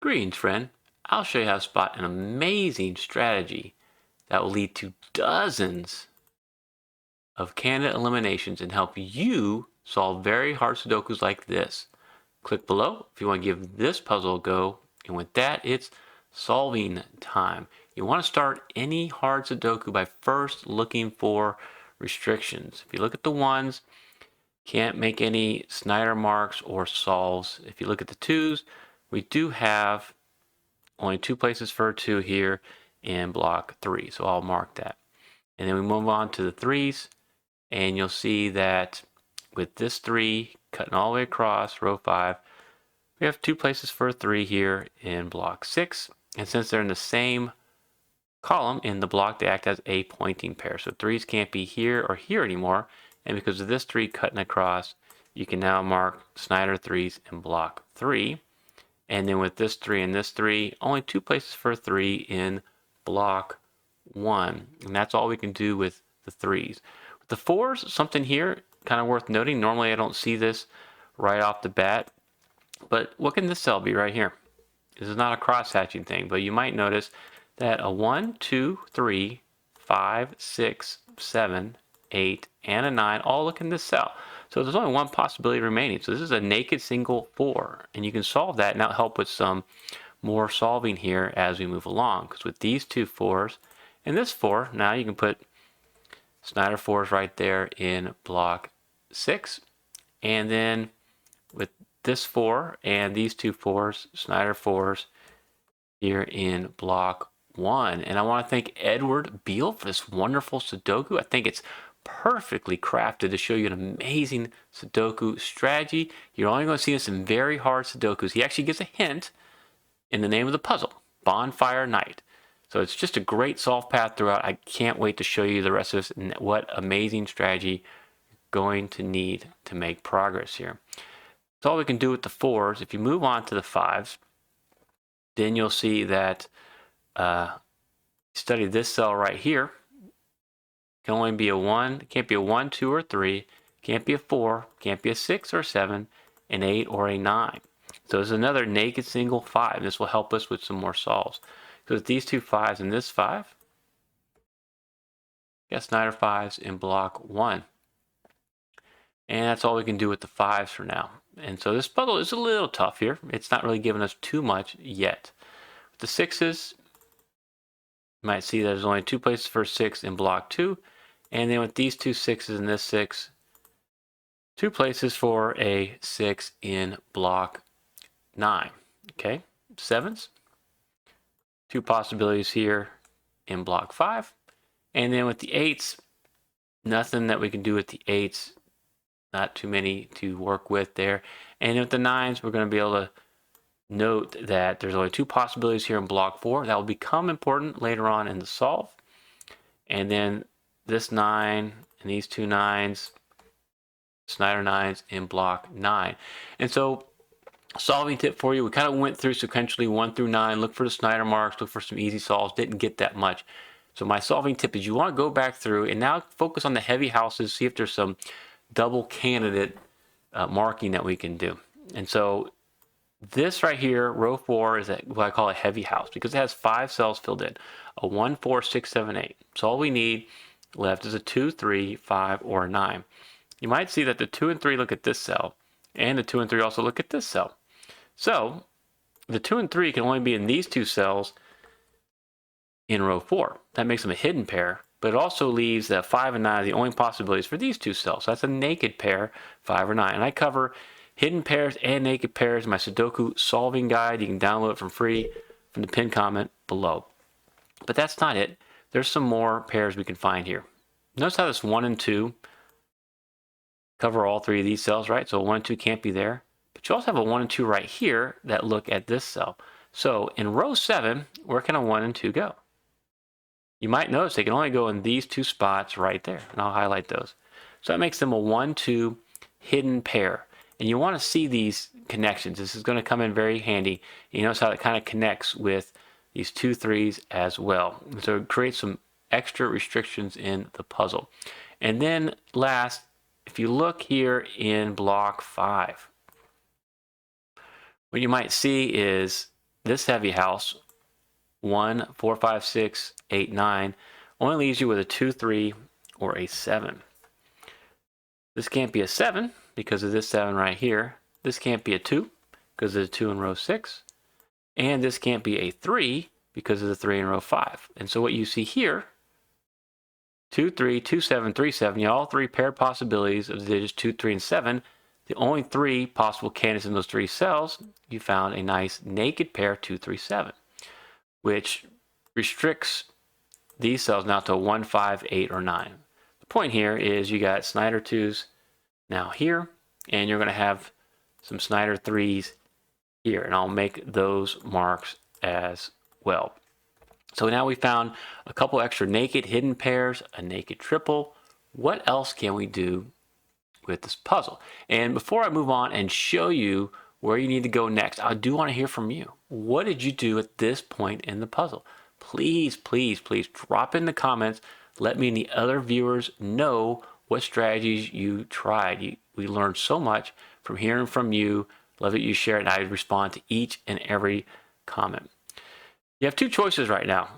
Greetings, friend. I'll show you how to spot an amazing strategy that will lead to dozens of candidate eliminations and help you solve very hard Sudokus like this. Click below if you want to give this puzzle a go. And with that, it's solving time. You want to start any hard Sudoku by first looking for restrictions. If you look at the ones, can't make any Snyder marks or solves. If you look at the twos, we do have only two places for a 2 here in block 3, so I'll mark that. And then we move on to the 3s, and you'll see that with this 3 cutting all the way across row 5, we have 2 places for a 3 here in block 6, and since they're in the same column in the block, they act as a pointing pair. So 3s can't be here or here anymore, and because of this 3 cutting across, you can now mark Snyder 3s in block 3. And then with this 3 and this 3, only 2 places for a 3 in block 1. And that's all we can do with the 3s. With the 4s, something here kind of worth noting. Normally I don't see this right off the bat. But what can this cell be right here? This is not a cross-hatching thing, but you might notice that a 1, 2, 3, 5, 6, 7, 8, and a 9 all look in this cell. So there's only one possibility remaining. So this is a naked single 4, and you can solve that and that'll help with some more solving here as we move along. Because with these two 4s and this 4, now you can put Snyder 4s right there in block 6, and then with this 4 and these two 4s, Snyder 4s here in block 1. And I want to thank Edward Beal for this wonderful Sudoku. I think it's perfectly crafted to show you an amazing Sudoku strategy. You're only going to see this in very hard Sudokus. He actually gives a hint in the name of the puzzle, Bonfire Night. So it's just a great solve path throughout. I can't wait to show you the rest of this and what amazing strategy you're going to need to make progress here. That's all we can do with the 4s. If you move on to the 5s, then you'll see that study this cell right here. Can only be a 1, can't be a 1, 2, or 3, can't be a 4, can't be a 6 or 7, an 8 or a 9. So there's another naked single 5. This will help us with some more solves. Because these two 5s and this 5, got Snyder 5s in block 1. And that's all we can do with the 5s for now. And so this puzzle is a little tough here. It's not really giving us too much yet. With the 6s, you might see there's only 2 places for 6 in block 2. And then with these two 6s and this 6, 2 places for a 6 in block 9. Okay, 7s, 2 possibilities here in block 5. And then with the 8s, nothing that we can do with the 8s. Not too many to work with there. And with the 9s, we're going to be able to note that there's only 2 possibilities here in block 4. That will become important later on in the solve. And then this 9 and these 2 9s, Snyder 9s in block 9. And so solving tip for you, we kind of went through sequentially 1 through 9, look for the Snyder marks, look for some easy solves, didn't get that much. So my solving tip is you want to go back through and now focus on the heavy houses, see if there's some double candidate marking that we can do. And so this right here, row 4, is what I call a heavy house because it has 5 cells filled in. A 1, 4, 6, 7, 8. So all we need left is a 2, 3, 5, or a 9. You might see that the 2 and 3 look at this cell, and the 2 and 3 also look at this cell. So the 2 and 3 can only be in these 2 cells in row 4. That makes them a hidden pair, but it also leaves that 5 and 9 are the only possibilities for these 2 cells. So that's a naked pair, 5 or 9. And I cover hidden pairs and naked pairs in my Sudoku solving guide. You can download it for free from the pinned comment below. But that's not it. There's some more pairs we can find here. Notice how this 1 and 2 cover all 3 of these cells, right? So 1 and 2 can't be there. But you also have a 1 and 2 right here that look at this cell. So in row 7, where can a 1 and 2 go? You might notice they can only go in these 2 spots right there. And I'll highlight those. So that makes them a 1, 2 hidden pair. And you want to see these connections. This is going to come in very handy. You notice how it kind of connects with these 2 3s as well. And so it creates some extra restrictions in the puzzle. And then last, if you look here in block 5, what you might see is this heavy house, 1, 4, 5, 6, 8, 9, only leaves you with a 2, 3, or a 7. This can't be a 7 because of this 7 right here. This can't be a 2 because of the 2 in row 6. And this can't be a 3 because of the 3 in row 5. And so what you see here, 2, 3, 2, 7, 3, 7, you have all three paired possibilities of the digits 2, 3, and 7. The only three possible candidates in those three cells, you found a nice naked pair 2, 3, 7, which restricts these cells now to 1, 5, 8, or 9. The point here is you got Snyder 2s now here, and you're going to have some Snyder 3s here, and I'll make those marks as well. So now we found a couple extra naked hidden pairs, a naked triple. What else can we do with this puzzle? And before I move on and show you where you need to go next, I do want to hear from you. What did you do at this point in the puzzle? Please, please, please drop in the comments. Let me and the other viewers know what strategies you tried. We learned so much from hearing from you. Love that you share it, and I respond to each and every comment. You have two choices right now.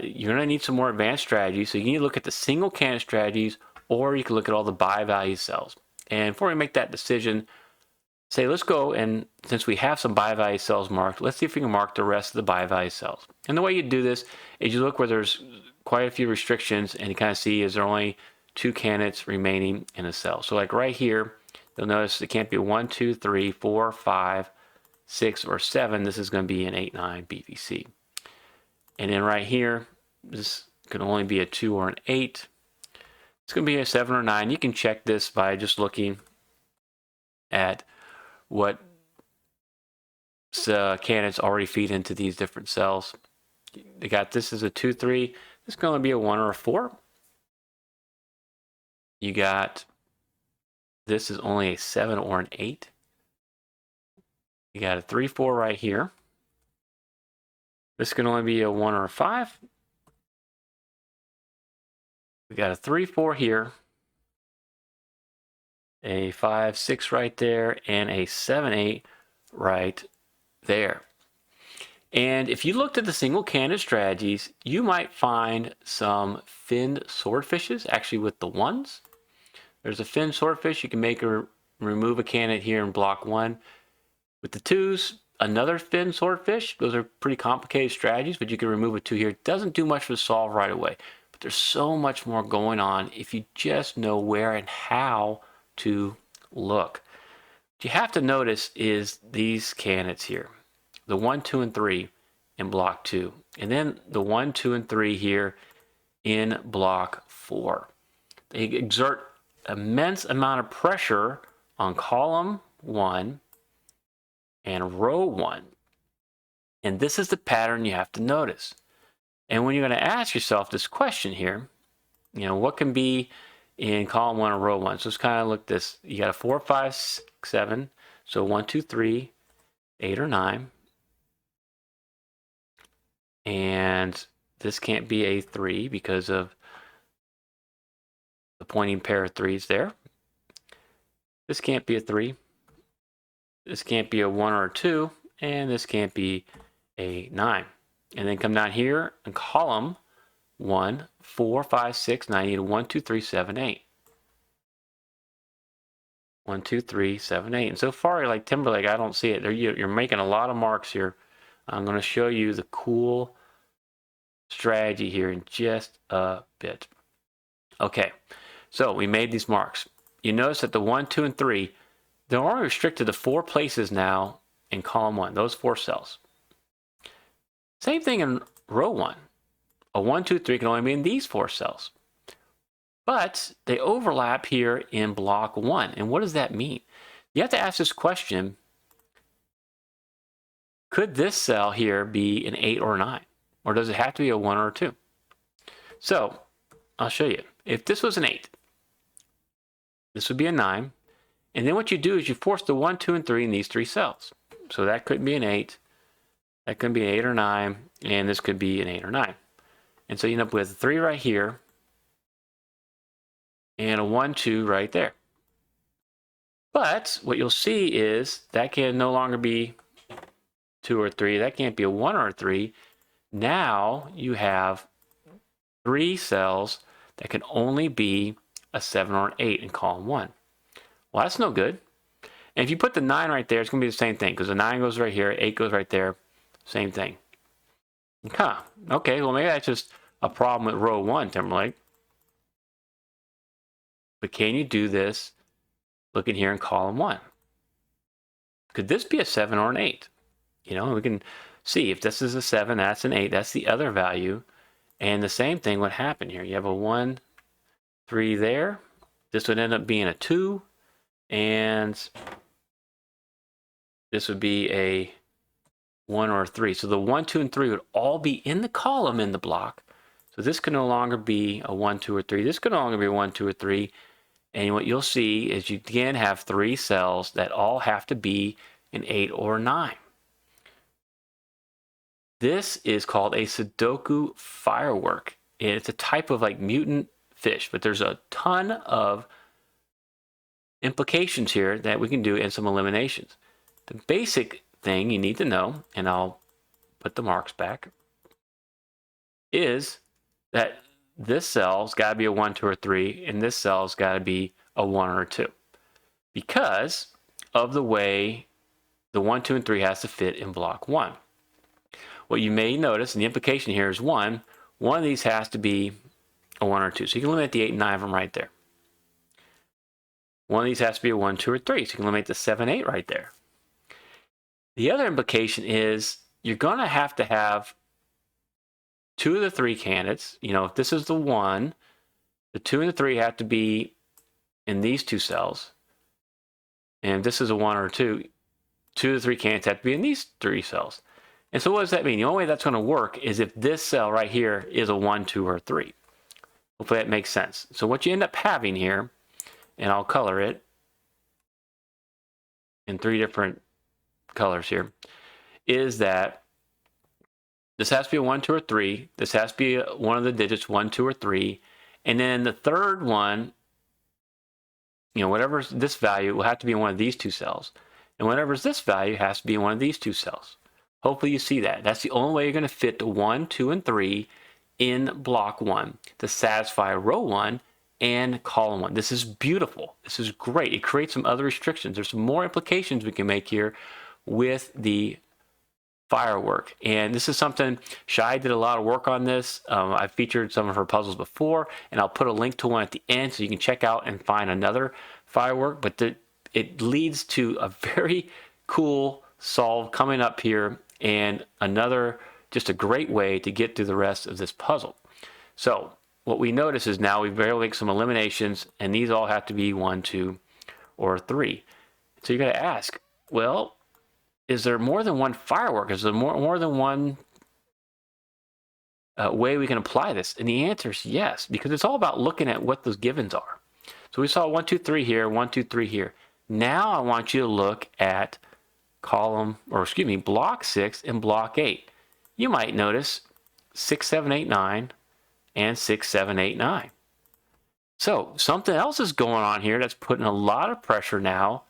You're going to need some more advanced strategies. So you need to look at the single candidate strategies, or you can look at all the Bivalue cells. And before we make that decision, say let's go, and since we have some Bivalue cells marked, let's see if we can mark the rest of the Bivalue cells. And the way you do this is you look where there's quite a few restrictions, and you kind of see is there only 2 candidates remaining in a cell. So like right here, you'll notice it can't be 1, 2, 3, 4, 5, 6, or 7. This is going to be an 8, 9 BVC. And then right here, this can only be a 2 or an 8. It's going to be a 7 or 9. You can check this by just looking at what candidates already feed into these different cells. They got this as a 2, 3. This is going to be a 1 or a 4. You got this is only a 7 or an 8. You got a 3, 4 right here. This can only be a 1 or a 5. We got a 3, 4 here, a 5, 6 right there, and a 7, 8 right there. And if you looked at the single candidate strategies, you might find some finned swordfishes, actually with the 1s. There's a finned swordfish. You can make or remove a candidate here in block 1. With the 2s, another finned swordfish. Those are pretty complicated strategies, but you can remove a 2 here. It doesn't do much for the solve right away. But there's so much more going on if you just know where and how to look. What you have to notice is these candidates here. The 1, 2, and 3 in block 2. And then the 1, 2, and 3 here in block 4. They exert immense amount of pressure on column 1 and row 1. And this is the pattern you have to notice. And when you're going to ask yourself this question here, you know, what can be in column 1 or row 1? So let's kind of look this. You got a 4, 5, 6, 7. So 1, 2, 3, 8 or 9. And this can't be a 3 because of the pointing pair of 3s there. This can't be a 3. This can't be a 1 or a 2. And this can't be a 9. And then come down here and column 1, 4, 5, 6, 9. You need a 1, 2, 3, 7, 8. 1, 2, 3, 7, 8. And so far, like Timberlake, I don't see it. You're making a lot of marks here. I'm going to show you the cool strategy here in just a bit. Okay, so we made these marks. You notice that the 1, 2, and 3, they're only restricted to 4 places now in column 1, those 4 cells. Same thing in row 1. A 1, 2, 3 can only be in these 4 cells. But they overlap here in block 1. And what does that mean? You have to ask this question, could this cell here be an 8 or 9? Or does it have to be a 1 or a 2? So I'll show you. If this was an 8, this would be a 9. And then what you do is you force the 1, 2, and 3 in these 3 cells. So that could be an 8. That could be an 8 or 9. And this could be an 8 or 9. And so you end up with a 3 right here. And a 1, 2 right there. But what you'll see is that can no longer be 2 or 3. That can't be a 1 or a 3. Now you have 3 cells that can only be a 7 or an 8 in column 1. Well, that's no good. And if you put the 9 right there, it's going to be the same thing because the 9 goes right here, 8 goes right there, same thing. Huh. Okay, well, maybe that's just a problem with row 1, Timberlake. But can you do this looking here in column 1? Could this be a 7 or an 8? You know, we can see if this is a 7, that's an 8, that's the other value. And the same thing would happen here. You have a 1, 3 there. This would end up being a 2. And this would be a 1 or a 3. So the 1, 2, and 3 would all be in the column in the block. So this can no longer be a 1, 2, or 3. This can no longer be a 1, 2, or 3. And what you'll see is you again have 3 cells that all have to be an 8 or a 9. This is called a Sudoku Firework. It's a type of like mutant fish, but there's a ton of implications here that we can do and some eliminations. The basic thing you need to know, and I'll put the marks back, is that this cell's got to be a 1, 2, or 3, and this cell's got to be a 1 or a 2 because of the way the 1, 2, and 3 has to fit in block 1. What you may notice, and the implication here is one of these has to be a 1 or 2. So you can eliminate the 8 and 9 of them right there. One of these has to be a 1, 2, or 3. So you can eliminate the 7, 8 right there. The other implication is you're going to have 2 of the 3 candidates. You know, if this is the 1, the 2 and the 3 have to be in these 2 cells. And if this is a 1 or a 2, 2 of the 3 candidates have to be in these 3 cells. And so what does that mean? The only way that's going to work is if this cell right here is a 1, 2, or 3. Hopefully that makes sense. So what you end up having here, and I'll color it in 3 different colors here, is that this has to be a 1, 2, or 3. This has to be one of the digits 1, 2, or 3. And then the third one, you know, whatever's this value will have to be in one of these 2 cells. And whatever's this value has to be in one of these 2 cells. Hopefully you see that. That's the only way you're going to fit the 1, 2, and 3 in block 1 to satisfy row 1 and column 1. This is beautiful. This is great. It creates some other restrictions. There's some more implications we can make here with the firework. And this is something Shai did a lot of work on this. I've featured some of her puzzles before, and I'll put a link to one at the end so you can check out and find another firework. But it leads to a very cool solve coming up here, and another just a great way to get through the rest of this puzzle. So what we notice is now we've barely made some eliminations, and these all have to be 1, 2, or 3. So you got to ask, well, is there more than one firework? Is there more than one way we can apply this? And the answer is yes, because it's all about looking at what those givens are. So we saw 1, 2, 3 here, 1, 2, 3 here. Now I want you to look at block 6 and block 8. You might notice 6, 7, 8, 9 and 6, 7, 8, 9. So something else is going on here that's putting a lot of pressure now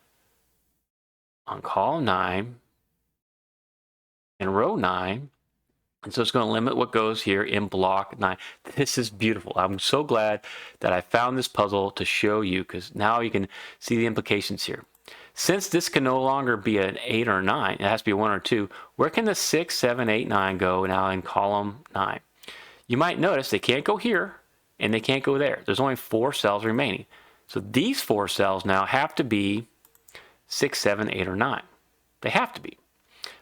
on column 9 and row 9. And so it's going to limit what goes here in block 9. This is beautiful. I'm so glad that I found this puzzle to show you, because now you can see the implications here. Since this can no longer be an 8 or 9, it has to be 1 or 2, where can the 6, 7, 8, 9 go now in column 9? You might notice they can't go here and they can't go there. There's only 4 cells remaining. So these 4 cells now have to be 6, 7, 8, or 9. They have to be,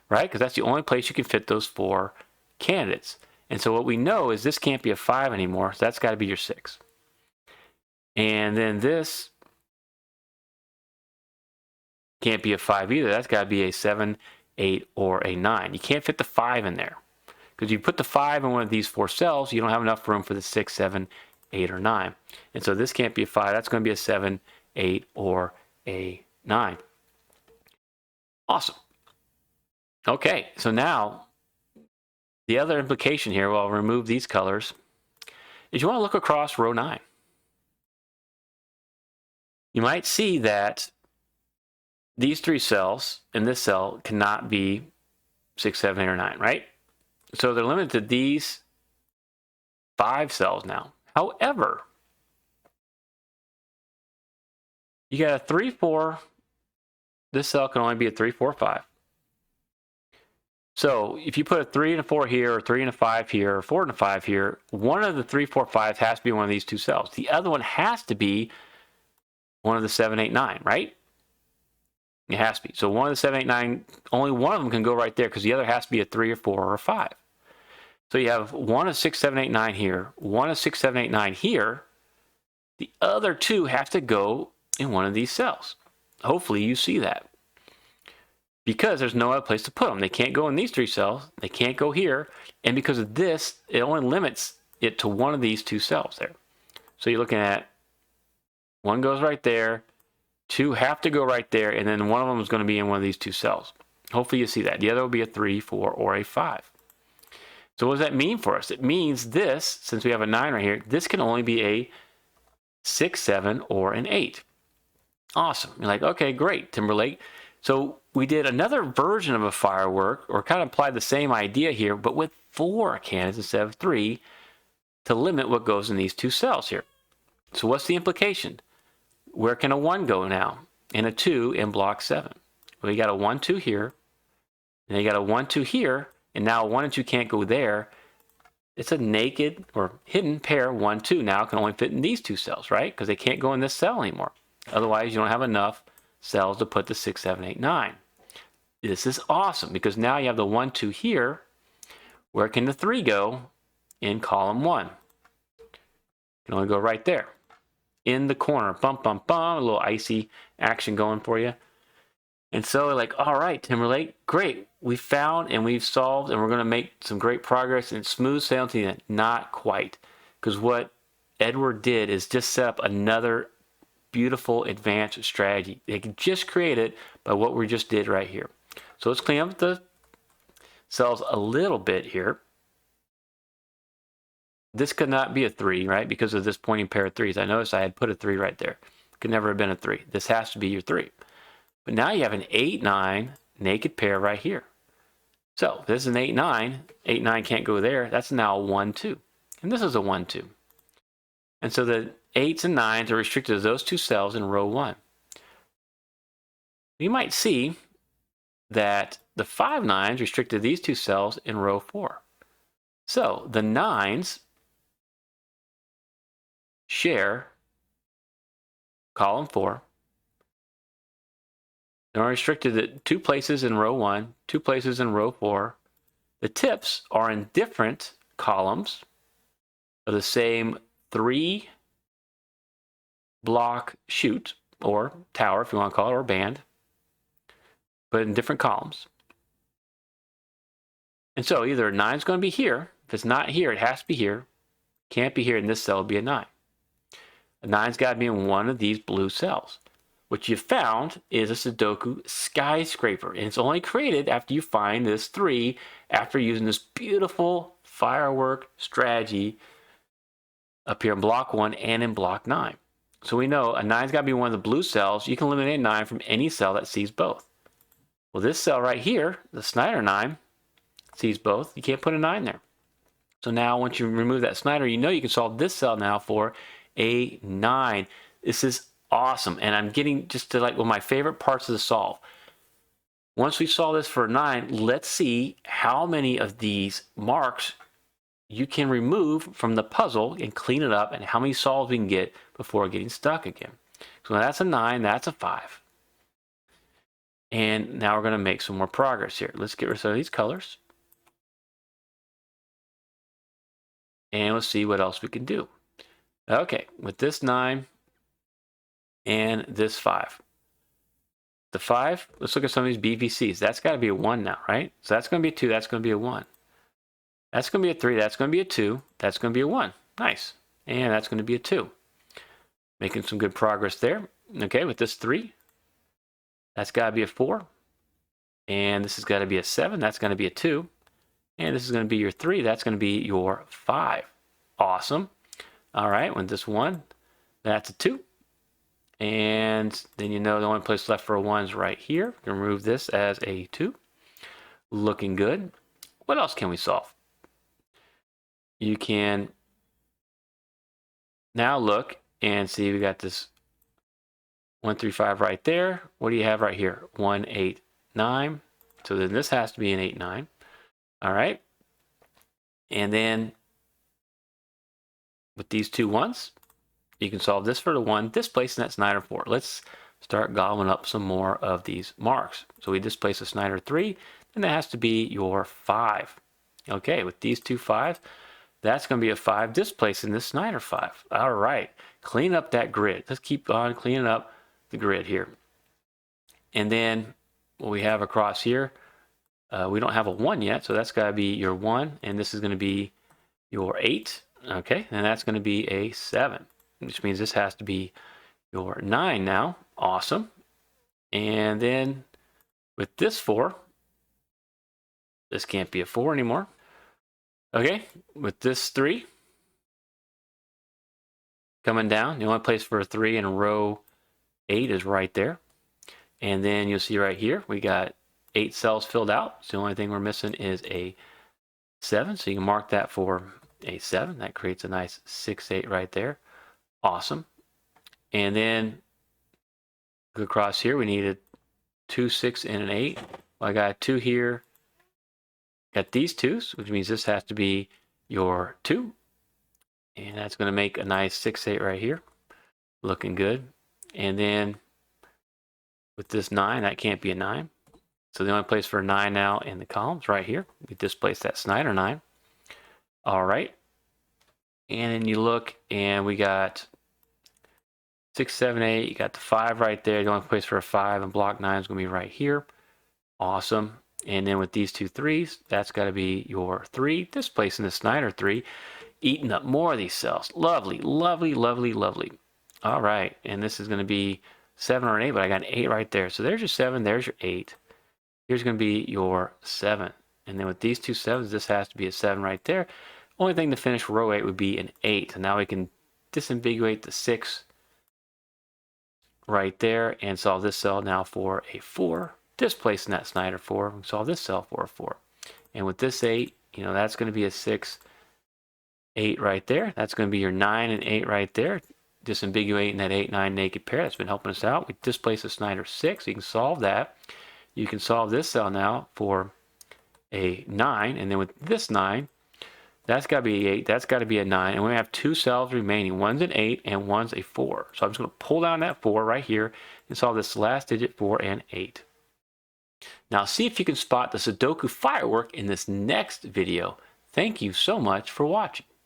right? Because that's the only place you can fit those 4 candidates. And so what we know is this can't be a 5 anymore, so that's got to be your 6. And then this can't be a 5 either. That's got to be a 7, 8, or a 9. You can't fit the 5 in there, because you put the 5 in one of these 4 cells, you don't have enough room for the 6, 7, 8, or 9. And so this can't be a 5. That's going to be a 7, 8, or a 9. Awesome. Okay, so now the other implication here, well, I'll remove these colors, is you want to look across row 9. You might see that these 3 cells and this cell cannot be 6, 7, 8, or 9, right? So they're limited to these 5 cells now. However, you got a 3, 4. This cell can only be a 3, 4, 5. So if you put a 3 and a 4 here, or 3 and a 5 here, or 4 and a 5 here, one of the 3, 4, 5 has to be one of these 2 cells. The other one has to be one of the 7, 8, 9, right? It has to be. So one of the 7, 8, 9, only one of them can go right there because the other has to be a 3 or 4 or a 5. So you have one of 6, 7, 8, 9 here, one of 6, 7, 8, 9 here. The other 2 have to go in one of these cells. Hopefully you see that. Because there's no other place to put them. They can't go in these 3 cells. They can't go here. And because of this, it only limits it to one of these 2 cells there. So you're looking at 1 goes right there, 2 have to go right there, and then one of them is going to be in one of these 2 cells. Hopefully you see that. The other will be a 3, 4, or a 5. So what does that mean for us? It means this, since we have a 9 right here, this can only be a 6, 7, or an 8. Awesome. You're like, okay, great, Timberlake. So we did another version of a firework, or kind of applied the same idea here, but with 4 cannons instead of 3 to limit what goes in these 2 cells here. So what's the implication? Where can a 1 go now? And a 2 in block 7. Well, you got a 1, 2 here, and you got a 1, 2 here, and now 1 and 2 can't go there. It's a naked or hidden pair 1, 2 now can only fit in these 2 cells, right? Because they can't go in this cell anymore. Otherwise, you don't have enough cells to put the 6, 7, 8, 9. This is awesome because now you have the 1, 2 here. Where can the 3 go? In column 1. It can only go right there. In the corner. Bum, bum, bum. A little icy action going for you. And so like, all right, Timberlake, great. We found and we've solved and we're going to make some great progress and smooth sailing to the end. Not quite. Because what Edward did is just set up another beautiful advanced strategy. They can just create it by what we just did right here. So let's clean up the cells a little bit here. This could not be a 3, right? Because of this pointing pair of 3s. I noticed I had put a 3 right there. Could never have been a 3. This has to be your 3. But now you have an 8, 9 naked pair right here. So this is an 8, 9. 8, 9 can't go there. That's now a 1, 2. And this is a 1, 2. And so the 8s and 9s are restricted to those 2 cells in row 1. You might see that the 5, 9s restricted these 2 cells in row 4. So the 9s share column 4. They're restricted at 2 places in row 1, 2 places in row 4. The tips are in different columns of the same 3 block chute, or tower if you want to call it, or band, but in different columns. And so either a 9 is going to be here. If it's not here, it has to be here. Can't be here, and this cell will be a 9. A 9's got to be in one of these blue cells. What you found is a Sudoku Skyscraper, and it's only created after you find this 3, after using this beautiful firework strategy up here in block 1 and in block 9. So we know a 9's got to be one of the blue cells. You can eliminate 9 from any cell that sees both. Well, this cell right here, the Snyder 9, sees both. You can't put a 9 there. So now once you remove that Snyder, you know you can solve this cell now for a 9. This is awesome. And I'm getting just to like one of my favorite parts of the solve. Once we solve this for a 9, let's see how many of these marks you can remove from the puzzle and clean it up, and how many solves we can get before getting stuck again. So that's a 9, that's a 5. And now we're going to make some more progress here. Let's get rid of these colors. And let's see what else we can do. Okay, with this 9 and this 5. The 5, let's look at some of these BVCs. That's got to be a 1 now, right? So that's going to be a 2, that's going to be a 1. That's going to be a 3, that's going to be a 2, that's going to be a 1. Nice. And that's going to be a 2. Making some good progress there. Okay, with this 3, that's got to be a 4. And this has got to be a 7, that's going to be a 2. And this is going to be your 3, that's going to be your 5. Awesome. All right, with this 1, that's a 2. And then you know the only place left for a 1 is right here. You can remove this as a 2. Looking good. What else can we solve? You can now look and see we got this 1, 3, 5 right there. What do you have right here? 1, 8, 9. So then this has to be an 8, 9. All right. And then with these two ones, you can solve this for the 1, displacing that Snyder 4. Let's start gobbling up some more of these marks. So we displace a Snyder 3, then that has to be your 5. Okay, with these two 5s, that's going to be a 5 displacing this Snyder 5. All right, clean up that grid. Let's keep on cleaning up the grid here. And then what we have across here, we don't have a 1 yet, so that's got to be your 1, and this is going to be your 8. Okay, and that's going to be a 7, which means this has to be your 9 now. Awesome. And then with this 4, this can't be a 4 anymore. Okay, with this 3 coming down, the only place for a 3 in row 8 is right there. And then you'll see right here, we got 8 cells filled out. So the only thing we're missing is a 7. So you can mark that for a 7. That creates a nice 6, 8 right there. Awesome. And then go across here, we needed 2, 6, and an 8. Well, I got 2 here. Got these 2s, which means this has to be your 2. And that's going to make a nice 6, 8 right here. Looking good. And then with this 9, that can't be a 9. So the only place for a 9 now in the columns right here. We displace that Snyder 9. All right. And then you look and we got 6, 7, 8. You got the 5 right there. The only place for a 5 in block 9 is going to be right here. Awesome. And then with these two 3s, that's got to be your 3, displacing the Snyder 3, eating up more of these cells. Lovely, lovely, lovely, lovely. All right. And this is going to be 7 or an 8, but I got an 8 right there. So there's your 7, there's your 8. Here's going to be your 7. And then with these two 7s, this has to be a 7 right there. Only thing to finish row 8 would be an 8. And now we can disambiguate the 6 right there and solve this cell now for a 4. Displacing that Snyder 4, we can solve this cell for a 4. And with this 8, that's going to be a 6, 8 right there. That's going to be your 9 and 8 right there. Disambiguating that 8, 9 naked pair. That's been helping us out. We displace a Snyder 6. You can solve that. You can solve this cell now for a 9. And then with this 9, that's got to be 8. That's got to be a 9. And we have 2 cells remaining. One's an 8 and one's a 4. So I'm just going to pull down that 4 right here and solve this last digit for an 8. Now see if you can spot the Sudoku Firework in this next video. Thank you so much for watching.